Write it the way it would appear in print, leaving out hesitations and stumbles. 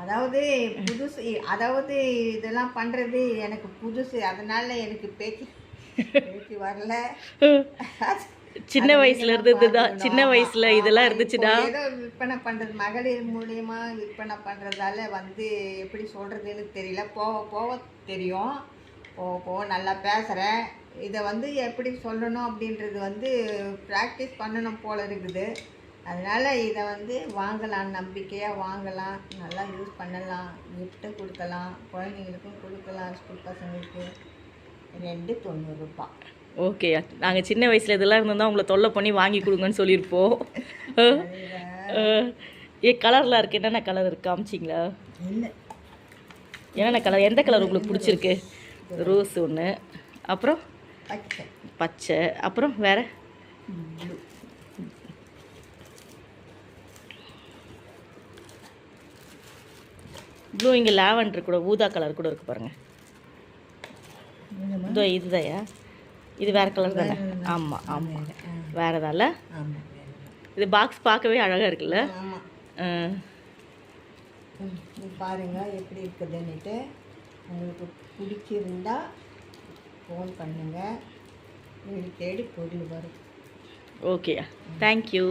அதாவது புதுசு, அதாவது இதெல்லாம் பண்ணுறது எனக்கு புதுசு, அதனால எனக்கு பேச்சு வரல. சின்ன வயசுல இருந்ததுதான், சின்ன வயசுல இதெல்லாம் இருந்துச்சுடா. ஏதோ விற்பனை பண்ணுறது, மகளிர் மூலியமா விற்பனை பண்ணுறதால வந்து எப்படி சொல்கிறதுன்னு தெரியல. போக போக தெரியும். போக போக நல்லா பேசுகிறேன். இதை வந்து எப்படி சொல்லணும் அப்படின்றது வந்து ப்ராக்டிஸ் பண்ணணும் போல் இருக்குது. அதனால் இதை வந்து வாங்கலாம், நம்பிக்கையாக வாங்கலாம், நல்லா யூஸ் பண்ணலாம், கிஃப்ட்டு கொடுக்கலாம், குழந்தைங்களுக்கும் கொடுக்கலாம், ஸ்கூல் பசங்களுக்கு. 290 ரூபா. ஓகே, நாங்கள் சின்ன வயசில் இதெல்லாம் இருந்திருந்தால் உங்களை தொல்லை பண்ணி வாங்கி கொடுங்கன்னு சொல்லியிருப்போம். கலர்லாம் இருக்குது. என்னென்ன கலர் இருக்குது காமிச்சிங்களா? இல்லை, என்னென்ன கலர், எந்த கலர் உங்களுக்கு பிடிச்சிருக்கு? ரோஸ் ஒன்று, அப்புறம் பச்சை, பச்சை, அப்புறம் வேறு ப்ளூ. ப்ளூ, இங்கே லாவெண்டர் கூட ஊதா கலர் கூட இருக்குது பாருங்கள். இதோ இதுதாயா? இது வேறு கலர் தானே? ஆமாம் ஆமாம், வேறு தான்ல. இது பாக்ஸ் பார்க்கவே அழகாக இருக்குல்ல? ஆமாம், பாருங்கள் எப்படி இருக்குதுன்னுட்டு. உங்களுக்கு பிடிச்சிருந்தா ஃபோன் பண்ணுங்கள், வீடு தேடி பொருள் வரும். ஓகேயா, தேங்க்யூ.